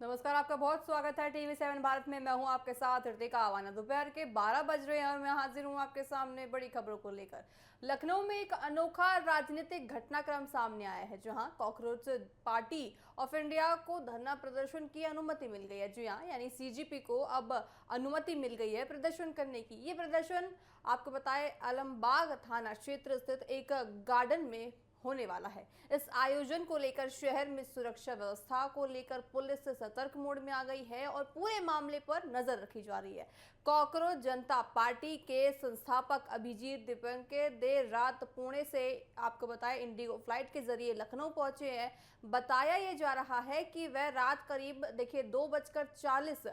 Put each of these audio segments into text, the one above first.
नमस्कार, आपका बहुत स्वागत है टीवी7 भारत में। मैं हूं आपके साथ ऋतिका आवाना। दोपहर के 12 बज रहे हैं और मैं हाजिर हूं आपके सामने बड़ी खबरों को लेकर। लखनऊ में एक अनोखा राजनीतिक घटनाक्रम सामने आया है, जहां कॉकरोच पार्टी ऑफ इंडिया को धरना प्रदर्शन की अनुमति मिल गई है। जी हाँ, यानी सीजीपी को अब अनुमति मिल गई है प्रदर्शन करने की। ये प्रदर्शन आपको बताए आलमबाग थाना क्षेत्र स्थित एक गार्डन में होने वाला है। इस आयोजन को लेकर शहर में सुरक्षा व्यवस्था को लेकर पुलिस सतर्क मोड में आ गई है और पूरे मामले पर नजर रखी जा रही है। कॉकरोच जनता पार्टी के संस्थापक अभिजीत दीपंके देर रात पुणे से आपको बताएं इंडिगो फ्लाइट के जरिए लखनऊ पहुंचे हैं। बताया यह जा रहा है कि वह रात करीब 2:40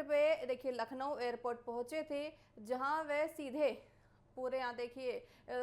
पे लखनऊ एयरपोर्ट पहुंचे थे, जहां वह सीधे पूरे यहाँ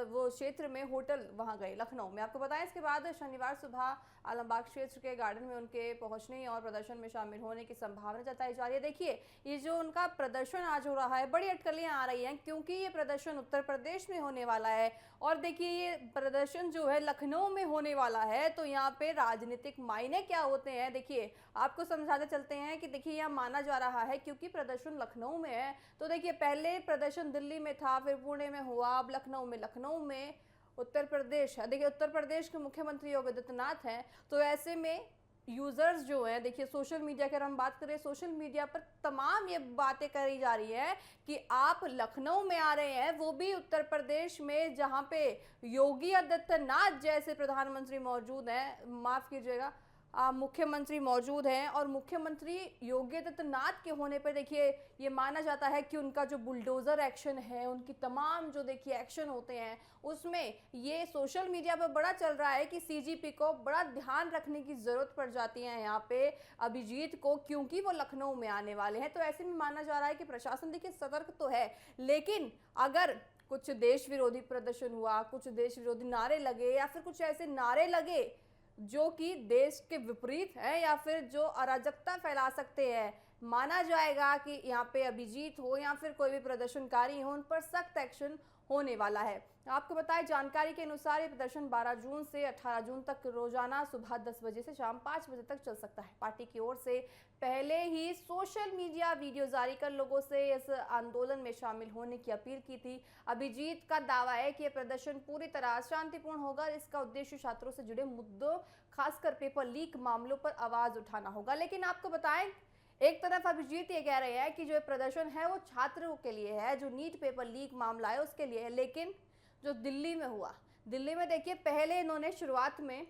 वो क्षेत्र में होटल वहां गए लखनऊ में। आपको बताएं इसके बाद शनिवार सुबह आलमबाग क्षेत्र के गार्डन में उनके पहुंचने और प्रदर्शन में शामिल होने की संभावना जताई जा रही है। देखिए, ये जो उनका प्रदर्शन आज हो रहा है, बड़ी अटकलियां आ रही हैं क्योंकि ये प्रदर्शन उत्तर प्रदेश में होने वाला है। और देखिए, ये प्रदर्शन जो है लखनऊ में होने वाला है, तो यहाँ पे राजनीतिक मायने क्या होते हैं देखिए आपको समझाते चलते हैं कि देखिए यहाँ माना जा रहा है क्योंकि प्रदर्शन लखनऊ में है, तो देखिए पहले प्रदर्शन दिल्ली में था, फिर पुणे में हुआ, अब लखनऊ में उत्तर प्रदेश है। देखिए उत्तर प्रदेश के मुख्यमंत्री योगी आदित्यनाथ हैं, तो ऐसे में यूजर्स जो है देखिए सोशल मीडिया की अगर हम बात करें, सोशल मीडिया पर तमाम ये बातें करी जा रही है कि आप लखनऊ में आ रहे हैं, वो भी उत्तर प्रदेश में जहां पे योगी आदित्यनाथ जैसे प्रधानमंत्री मौजूद हैं, माफ कीजिएगा मुख्यमंत्री मौजूद हैं। और मुख्यमंत्री योगी आदित्यनाथ के होने पर देखिए ये माना जाता है कि उनका जो बुलडोजर एक्शन है, उनकी तमाम जो देखिए एक्शन होते हैं, उसमें ये सोशल मीडिया पर बड़ा चल रहा है कि सीजीपी को बड़ा ध्यान रखने की जरूरत पड़ जाती है यहाँ पे अभिजीत को, क्योंकि वो लखनऊ में आने वाले हैं। तो ऐसे में माना जा रहा है कि प्रशासन देखिए सतर्क तो है, लेकिन अगर कुछ देश विरोधी प्रदर्शन हुआ, कुछ देश विरोधी नारे लगे या फिर कुछ ऐसे नारे लगे जो कि देश के विपरीत है या फिर जो अराजकता फैला सकते हैं, माना जाएगा कि यहाँ पे अभिजीत हो या फिर कोई भी प्रदर्शनकारी हो, उन पर सख्त एक्शन होने वाला है। आपको बताएं, जानकारी के अनुसार ये प्रदर्शन 12 जून से 18 जून तक रोजाना सुबह 10 बजे से शाम 5 बजे तक चल सकता है। पार्टी की ओर से पहले ही सोशल मीडिया वीडियो जारी कर लोगों से इस आंदोलन में शामिल होने की अपील की थी। अभिजीत का दावा है कि यह प्रदर्शन पूरी तरह शांतिपूर्ण होगा। इसका उद्देश्य छात्रों से जुड़े मुद्दों, खासकर पेपर लीक मामलों पर आवाज उठाना होगा। लेकिन आपको बताएं, एक तरफ अभिजीत ये कह रहे हैं कि जो प्रदर्शन है वो छात्रों के लिए है, जो नीट पेपर लीक मामला है उसके लिए है। लेकिन जो दिल्ली में हुआ, दिल्ली में देखिए पहले इन्होंने शुरुआत में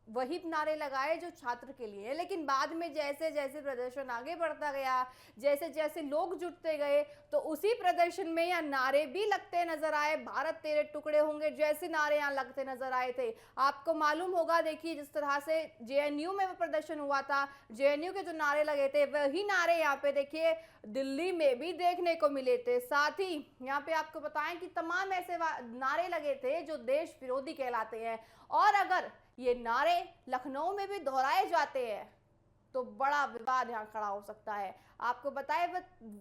वही नारे लगाए जो छात्र के लिए, लेकिन बाद में जैसे जैसे प्रदर्शन आगे बढ़ता गया, जैसे जैसे लोग जुटते गए, तो उसी प्रदर्शन में यह नारे भी लगते नजर आए। भारत तेरे टुकड़े होंगे जैसे नारे यहाँ लगते नजर आए थे। आपको मालूम होगा, देखिए जिस तरह से जेएनयू में वो प्रदर्शन हुआ था, जेएनयू के जो नारे लगे थे वही नारे यहाँ पे देखिए दिल्ली में भी देखने को मिले थे। साथ ही यहाँ पे आपको बताएं कि तमाम ऐसे नारे लगे थे जो देश विरोधी कहलाते हैं, और अगर ये नारे लखनऊ में भी दोहराए जाते हैं तो बड़ा विवाद यहाँ खड़ा हो सकता है। आपको बताए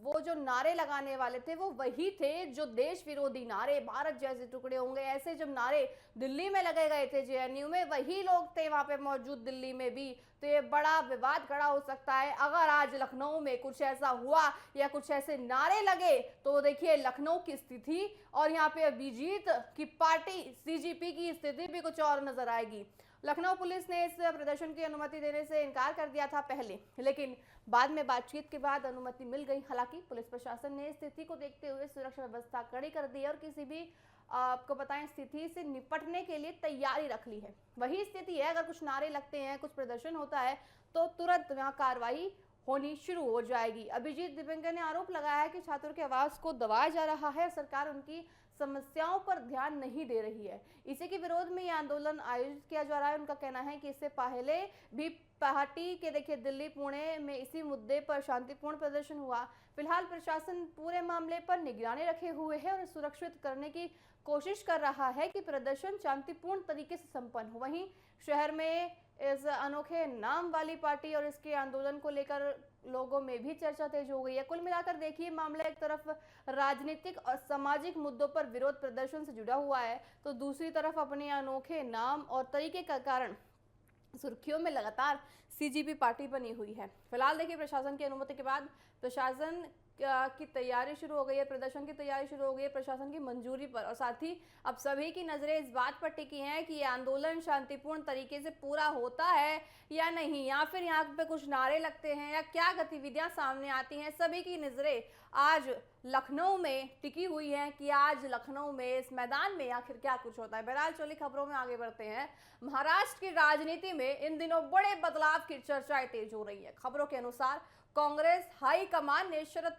वो जो नारे लगाने वाले थे वो वही थे जो देश विरोधी नारे, भारत जैसे टुकड़े होंगे, ऐसे जब नारे दिल्ली में लगे गए थे जेएनयू में, वही लोग थे वहां पे मौजूद दिल्ली में भी। तो ये बड़ा विवाद खड़ा हो सकता है अगर आज लखनऊ में कुछ ऐसा हुआ या कुछ ऐसे नारे लगे, तो देखिए लखनऊ की स्थिति और यहाँ पे अभिजीत की पार्टी सीजीपी की स्थिति भी कुछ और नजर आएगी। लखनऊ पुलिस ने इस प्रदर्शन की अनुमति देने से इनकार कर दिया था पहले, लेकिन बाद में बातचीत के बाद अनुमति मिल गई। हालांकि पुलिस प्रशासन ने स्थिति को देखते हुए सुरक्षा व्यवस्था कड़ी कर दी और किसी भी आपको बताएं स्थिति से निपटने के लिए तैयारी रख ली है। वही स्थिति है, अगर कुछ नारे लगते हैं, कुछ प्रदर्शन होता है, तो तुरंत वहां कार्रवाई होनी शुरू हो जाएगी। अभिजीत दीपंकर ने आरोप लगाया है कि छात्रों की आवाज को दबाया जा रहा है, सरकार उनकी समस्याओं पर ध्यान नहीं दे रही है। इसी के विरोध में यह आंदोलन आयोजित किया जा रहा है। उनका कहना है कि इससे पहले भी पार्टी के देखिए दिल्ली, पुणे में इसी मुद्दे पर शांतिपूर्ण प्रदर्शन हुआ। फिलहाल प्रशासन पूरे मामले पर निगरानी रखे हुए है और सुरक्षित करने की कोशिश कर रहा है कि प्रदर्शन शांतिपूर्ण तरीके से संपन्न हो। वहीं शहर में इस अनोखे नाम वाली पार्टी और इसके आंदोलन को लेकर लोगों में भी चर्चा तेज हो गई है। कुल मिलाकर देखिए मामला एक तरफ राजनीतिक और सामाजिक मुद्दों पर विरोध प्रदर्शन से जुड़ा हुआ है, तो दूसरी तरफ अपने अनोखे नाम और तरीके का कारण सुर्खियों में लगातार सीजीपी पार्टी बनी हुई है। फिलहाल देखिए प्रशासन की अनुमति के बाद प्रशासन की तैयारी शुरू हो गई है, प्रदर्शन की तैयारी शुरू हो गई है प्रशासन की मंजूरी पर, और साथ ही अब सभी की नजरें इस बात पर टिकी हैं कि ये आंदोलन शांतिपूर्ण तरीके से पूरा होता है या नहीं, या फिर यहाँ पे कुछ नारे लगते हैं या क्या गतिविधियां सामने आती हैं। सभी की नजरें आज लखनऊ में टिकी हुई हैं कि आज लखनऊ में इस मैदान में आखिर क्या कुछ होता है। बहरहाल चलिए खबरों में आगे बढ़ते हैं। महाराष्ट्र की राजनीति में इन दिनों बड़े बदलाव की चर्चाएं तेज हो रही है। खबरों के अनुसार कांग्रेस हाईकमान ने शरद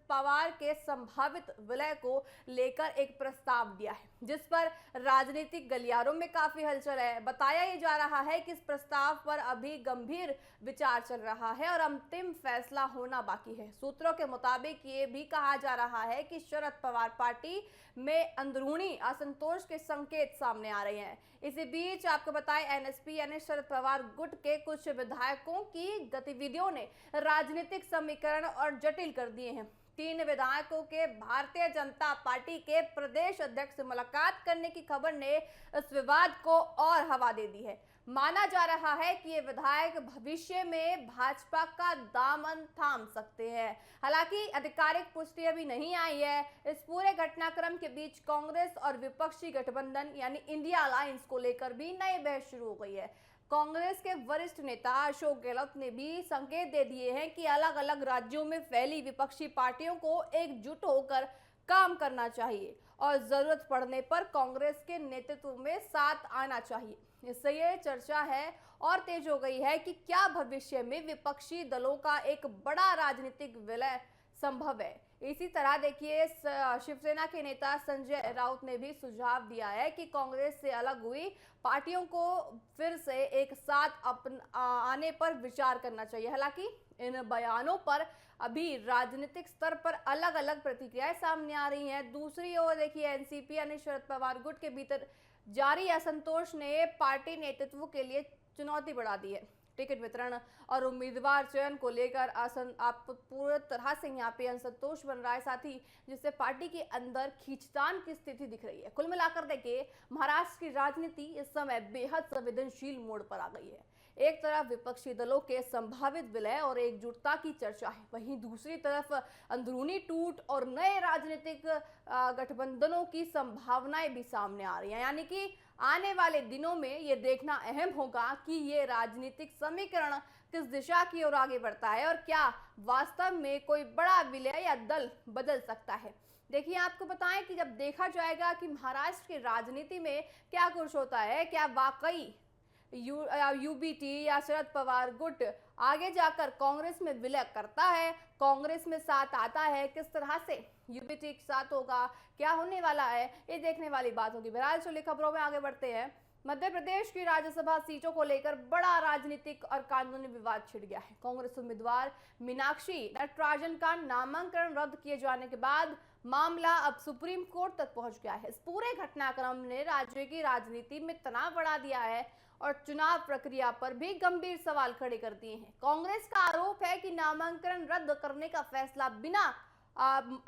पवार के संभावित विलय को लेकर एक प्रस्ताव दिया है, जिस पर राजनीतिक गलियारों में काफी हलचल है। बताया ये जा रहा है कि इस प्रस्ताव पर अभी गंभीर विचार चल रहा है और अंतिम फैसला होना बाकी है। सूत्रों के मुताबिक ये भी कहा जा रहा है कि शरद पवार पार्टी में अंदरूनी असंतोष के संकेत सामने आ रहे हैं। इसी बीच आपको बताएं, एनएसपी यानी शरद पवार गुट के कुछ विधायकों की गतिविधियों ने राजनीतिक समीकरण और जटिल कर दिए हैं। 3 विधायकों के भारतीय जनता पार्टी के प्रदेश अध्यक्ष से मुलाकात करने की खबर ने इस विवाद को और हवा दे दी है। माना जा रहा है कि ये विधायक भविष्य में भाजपा का दामन थाम सकते हैं। हालांकि आधिकारिक पुष्टि अभी नहीं आई है। इस पूरे घटनाक्रम के बीच कांग्रेस और विपक्षी गठबंधन यानी इंडिया अलायंस को लेकर भी नई बहस शुरू हो गई है। कांग्रेस के वरिष्ठ नेता अशोक गहलोत ने भी संकेत दे दिए हैं कि अलग अलग राज्यों में फैली विपक्षी पार्टियों को एकजुट होकर काम करना चाहिए और जरूरत पड़ने पर कांग्रेस के नेतृत्व में साथ आना चाहिए। इससे ये चर्चा है और तेज हो गई है कि क्या भविष्य में विपक्षी दलों का एक बड़ा राजनीतिक विलय संभव है। इसी तरह देखिए शिवसेना के नेता संजय राउत ने भी सुझाव दिया है कि कांग्रेस से अलग हुई पार्टियों को फिर से एक साथ आने पर विचार करना चाहिए। हालांकि इन बयानों पर अभी राजनीतिक स्तर पर अलग अलग प्रतिक्रियाएं सामने आ रही हैं। दूसरी ओर देखिए एनसीपी यानी शरद पवार गुट के भीतर जारी असंतोष ने पार्टी नेतृत्व के लिए चुनौती बढ़ा दी है। टिकट वितरण और उम्मीदवार चयन को लेकर आप पूरी तरह से यहाँ पे असंतोष बन रहा है, साथ ही जिससे पार्टी के अंदर खींचतान की स्थिति दिख रही है। कुल मिलाकर देखिए महाराष्ट्र की राजनीति इस समय बेहद संवेदनशील मोड़ पर आ गई है। एक तरफ विपक्षी दलों के संभावित विलय और एकजुटता की चर्चा है, वहीं दूसरी तरफ अंदरूनी टूट और नए राजनीतिक गठबंधनों की संभावनाएं भी सामने आ रही हैं। यानी कि आने वाले दिनों में ये देखना अहम होगा कि ये राजनीतिक समीकरण किस दिशा की ओर आगे बढ़ता है और क्या वास्तव में कोई बड़ा विलय या दल बदल सकता है। देखिए आपको बताएं कि जब देखा जाएगा कि महाराष्ट्र की राजनीति में क्या कुछ होता है, क्या वाकई यूबीटी या शरद पवार गुट आगे जाकर कांग्रेस में विलय करता है, कांग्रेस में साथ आता है, किस तरह से यूबीटी के साथ होगा, क्या होने वाला है, ये देखने वाली बात होगी। बहरहाल चलिए खबरों में आगे बढ़ते हैं। मध्य प्रदेश की राज्यसभा सीटों को लेकर बड़ा राजनीतिक और कानूनी विवाद छिड़ गया है। कांग्रेस उम्मीदवार मीनाक्षी नटराजन का नामांकन रद्द किए जाने के बाद मामला अब सुप्रीम कोर्ट तक पहुंच गया है। इस पूरे घटनाक्रम ने राज्य की राजनीति में तनाव बढ़ा दिया है और चुनाव प्रक्रिया पर भी गंभीर सवाल खड़े कर दिए हैं। कांग्रेस का आरोप है कि नामांकन रद्द करने का फैसला बिना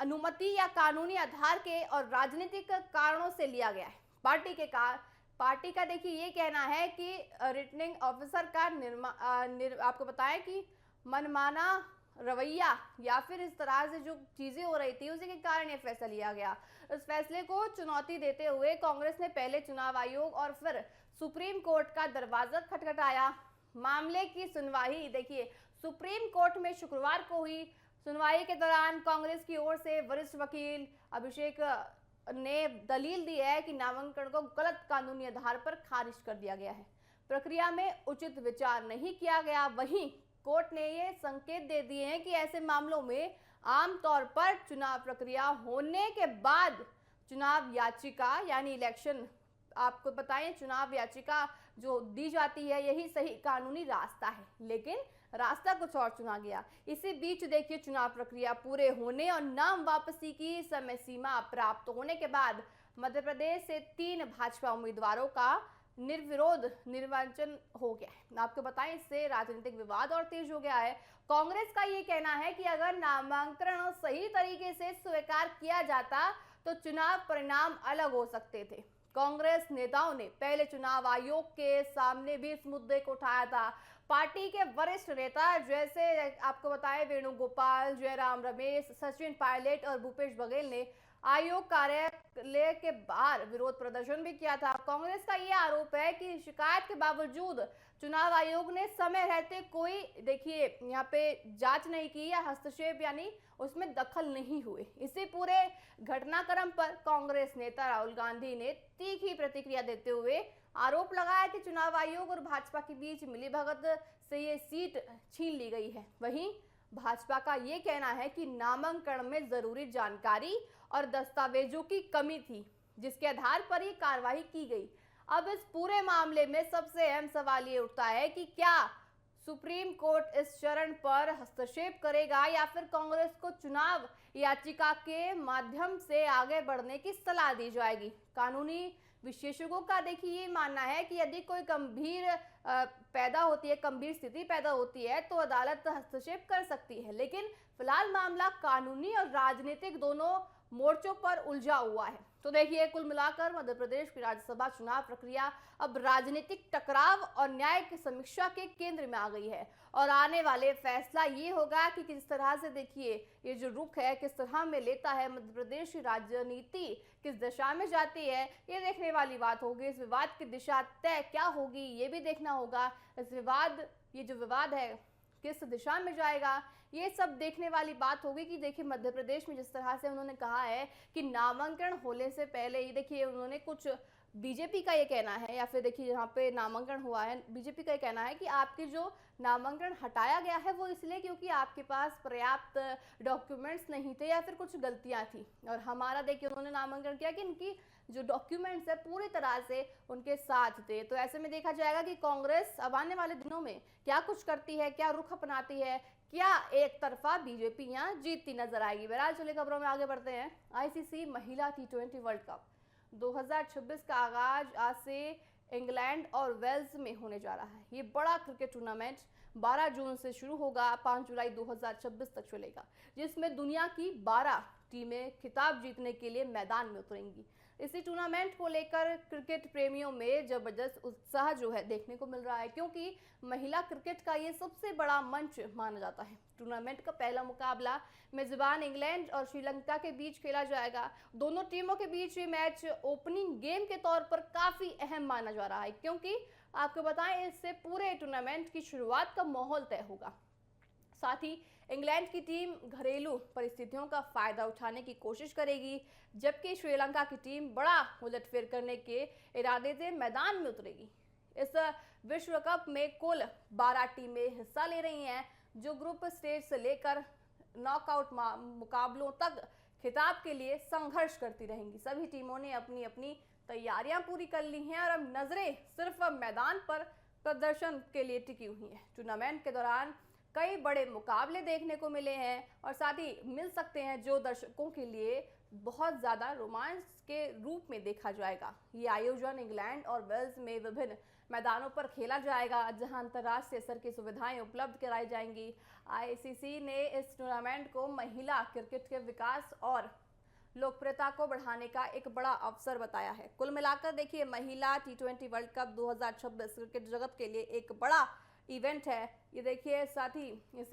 अनुमति या कानूनी आधार के और राजनीतिक कारणों से लिया गया है। पार्टी का देखिए ये कहना है कि रिटर्निंग ऑफिसर का आपको बताएं कि मनमाना रवैया या फिर इस तरह से जो चीजें हो रही थी उसी के कारण ये फैसला लिया गया। इस फैसले को चुनौती देते हुए कांग्रेस ने पहले चुनाव आयोग और फिर सुप्रीम कोर्ट का दरवाजा खटखटाया। मामले की सुनवाई देखिए सुप्रीम कोर्ट में शुक्रवार को हुई। सुनवाई के दौरान कांग्रेस की ओर से वरिष्ठ वकील अभिषेक ने दलील दी है कि नामांकन को गलत कानूनी आधार पर खारिज कर दिया गया है, प्रक्रिया में उचित विचार नहीं किया गया। वहीं कोर्ट ने ये संकेत दे दिए हैं कि ऐसे मामलों में आमतौर पर चुनाव प्रक्रिया होने के बाद चुनाव याचिका यानी इलेक्शन आपको बताएं चुनाव याचिका जो दी जाती है यही सही कानूनी रास्ता है, लेकिन रास्ता कुछ और चुना गया। इसी बीच देखिए चुनाव प्रक्रिया पूरे होने और नाम वापसी की समय सीमा प्राप्त होने के बाद मध्य प्रदेश से 3 भाजपा उम्मीदवारों का निर्विरोध निर्वाचन हो गया है। आपको बताएं इससे राजनीतिक विवाद और तेज हो गया है। कांग्रेस का ये कहना है कि अगर नामांकन सही तरीके से स्वीकार किया जाता तो चुनाव परिणाम अलग हो सकते थे। कांग्रेस नेताओं ने पहले चुनाव आयोग के सामने भी इस मुद्दे को उठाया था। पार्टी के वरिष्ठ नेता जैसे आपको बताएं वेणुगोपाल, जयराम रमेश, सचिन पायलट और भूपेश बघेल ने आयोग कार्यालय के बाहर विरोध प्रदर्शन भी किया था। कांग्रेस का ये आरोप है कि शिकायत के बावजूद चुनाव आयोग ने समय रहते कोई देखिए यहाँ पे जांच नहीं की या हस्तक्षेप यानी उसमें दखल नहीं हुए। इसी पूरे घटनाक्रम पर कांग्रेस नेता राहुल गांधी ने तीखी प्रतिक्रिया देते हुए आरोप लगाया कि चुनाव आयोग और भाजपा के बीच मिलीभगत से ये सीट छीन ली गई है। वहीं भाजपा का ये कहना है कि नामांकन में जरूरी जानकारी और दस्तावेजों की कमी थी, जिसके आधार पर ये कार्रवाई की गई। अब इस पूरे मामले में सबसे अहम सवाल ये उठता है कि क्या सुप्रीम कोर्ट इस चरण पर हस्तक्षेप करेगा या फिर कांग्रेस को चुनाव याचिका के माध्यम से आगे बढ़ने की सलाह दी जाएगी। कानूनी विशेषज्ञों का देखिए ये मानना है कि यदि कोई गंभीर स्थिति पैदा होती है तो अदालत हस्तक्षेप कर सकती है, लेकिन फिलहाल मामला कानूनी और राजनीतिक दोनों मोर्चों पर उलझा हुआ है। तो देखिए कुल मिलाकर मध्य प्रदेश की राज्यसभा चुनाव प्रक्रिया अब राजनीतिक टकराव और न्याय की समीक्षा के केंद्र में आ गई है और आने वाले फैसला ये होगा कि किस तरह से देखिए ये जो रुख है किस तरह में लेता है मध्य प्रदेश की राजनीति, किस दिशा में जाती है, ये देखने वाली बात होगी। इस विवाद की दिशा तय क्या होगी ये भी देखना होगा। ये जो विवाद है किस दिशा में जाएगा ये सब देखने वाली बात होगी कि देखिए मध्य प्रदेश में जिस तरह से उन्होंने कहा है कि नामांकन होने से पहले ही देखिए उन्होंने कुछ बीजेपी का ये कहना है या फिर देखिए यहाँ पे नामांकन हुआ है बीजेपी का ये कहना है कि आपकी जो नामांकन हटाया गया है वो इसलिए क्योंकि आपके पास पर्याप्त डॉक्यूमेंट्स नहीं थे या फिर कुछ गलतियां थी। और हमारा देखिए उन्होंने नामांकन किया कि इनकी जो डॉक्यूमेंट्स है पूरी तरह से उनके साथ थे। तो ऐसे में देखा जाएगा कि कांग्रेस अब आने वाले दिनों में क्या कुछ करती है, क्या रुख अपनाती है, क्या एक तरफा बीजेपी यहाँ जीतती नजर आएगी। बहरहाल चलिए खबरों में आगे बढ़ते हैं। आईसीसी महिला T20 वर्ल्ड कप 2026 का आगाज आज से इंग्लैंड और वेल्स में होने जा रहा है। ये बड़ा क्रिकेट टूर्नामेंट 12 जून से शुरू होगा, 5 जुलाई 2026 तक चलेगा, जिसमें दुनिया की 12 टीमें खिताब जीतने के लिए मैदान में उतरेंगी। इसी टूर्नामेंट को लेकर क्रिकेट प्रेमियों में जबरदस्त उत्साह जो है देखने को मिल रहा है, क्योंकि महिला क्रिकेट का ये सबसे बड़ा मंच माना जाता है। टूर्नामेंट का पहला मुकाबला मेजबान इंग्लैंड और श्रीलंका के बीच खेला जाएगा। दोनों टीमों के बीच ये मैच ओपनिंग गेम के तौर पर काफी अहम माना जा रहा है, क्योंकि आपको बताएं इससे पूरे टूर्नामेंट की शुरुआत का माहौल तय होगा। साथ ही इंग्लैंड की टीम घरेलू परिस्थितियों का फायदा उठाने की कोशिश करेगी, जबकि श्रीलंका की टीम बड़ा उलटफेर करने के इरादे से मैदान में उतरेगी। इस विश्व कप में कुल 12 टीमें हिस्सा ले रही हैं, जो ग्रुप स्टेज से लेकर नॉकआउट मुकाबलों तक खिताब के लिए संघर्ष करती रहेंगी। सभी टीमों ने अपनी अपनी तैयारियां पूरी कर ली हैं और अब नजरें सिर्फ मैदान पर प्रदर्शन के लिए टिकी हुई हैं। टूर्नामेंट के दौरान कई बड़े मुकाबले देखने को मिले हैं और साथ ही मिल सकते हैं, जो दर्शकों के लिए बहुत ज़्यादा रोमांच के रूप में देखा जाएगा। ये आयोजन इंग्लैंड और वेल्स में विभिन्न मैदानों पर खेला जाएगा, जहां अंतर्राष्ट्रीय स्तर की सुविधाएं उपलब्ध कराई जाएंगी। आईसीसी ने इस टूर्नामेंट को महिला क्रिकेट के विकास और लोकप्रियता को बढ़ाने का एक बड़ा अवसर बताया है। कुल मिलाकर देखिए महिला T20 वर्ल्ड कप 2026 क्रिकेट जगत के लिए एक बड़ा इवेंट है। ये देखिए साथ ही इस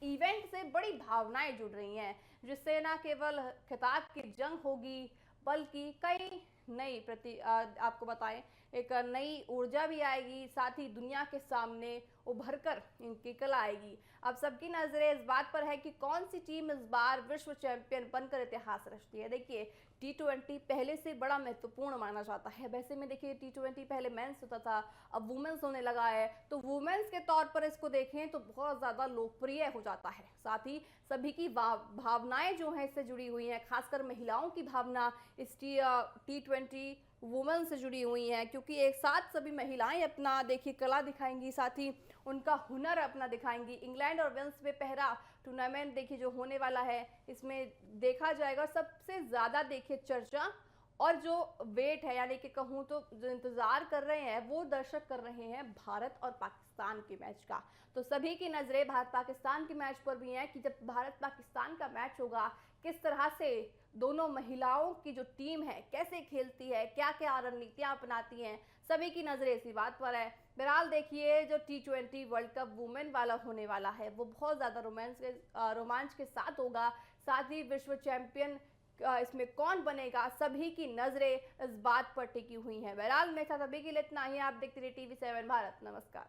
इवेंट से बड़ी भावनाएं जुड़ रही हैं, जिससे न केवल खिताब की जंग होगी बल्कि कई नई आपको बताएं एक नई ऊर्जा भी आएगी। साथ ही दुनिया के सामने उभर कर इनकी कला आएगी। अब सबकी नजरें इस बात पर है कि कौन सी टीम इस बार विश्व चैंपियन बनकर इतिहास रचती है। देखिए T20 पहले से बड़ा महत्वपूर्ण माना जाता है। वैसे में देखिए T20 पहले मेंस होता था, अब वुमेन्स होने लगा है, तो वुमेन्स के तौर पर इसको देखें तो बहुत ज़्यादा लोकप्रिय हो जाता है। साथ ही सभी की भावनाएं जो हैं इससे जुड़ी हुई हैं, खासकर महिलाओं की भावना इस T20 वुमेन से जुड़ी हुई हैं, क्योंकि एक साथ सभी महिलाएं अपना देखिए कला दिखाएंगी, साथ ही उनका हुनर अपना दिखाएंगी। इंग्लैंड और वेल्स में पहला टूर्नामेंट देखिए जो होने वाला है, इसमें देखा जाएगा सबसे ज़्यादा देखिए चर्चा और जो वेट है, यानी कि कहूँ तो जो इंतजार कर रहे हैं, वो दर्शक कर रहे हैं भारत और पाकिस्तान के मैच का। तो सभी की नजरें भारत पाकिस्तान के मैच पर भी हैं कि जब भारत पाकिस्तान का मैच होगा, किस तरह से दोनों महिलाओं की जो टीम है कैसे खेलती है, क्या क्या रणनीतियां अपनाती हैं, सभी की नजरें इसी बात पर है। बहरहाल देखिए, जो T20 वर्ल्ड कप वुमेन वाला होने वाला है, वो बहुत ज़्यादा रोमांच के साथ होगा। साथ ही विश्व चैंपियन इसमें कौन बनेगा, सभी की नजरें इस बात पर टिकी हुई हैं। बहरहाल मेरे साथ अभी के लिए इतना ही। आप देखते रहिए TV7 भारत। नमस्कार।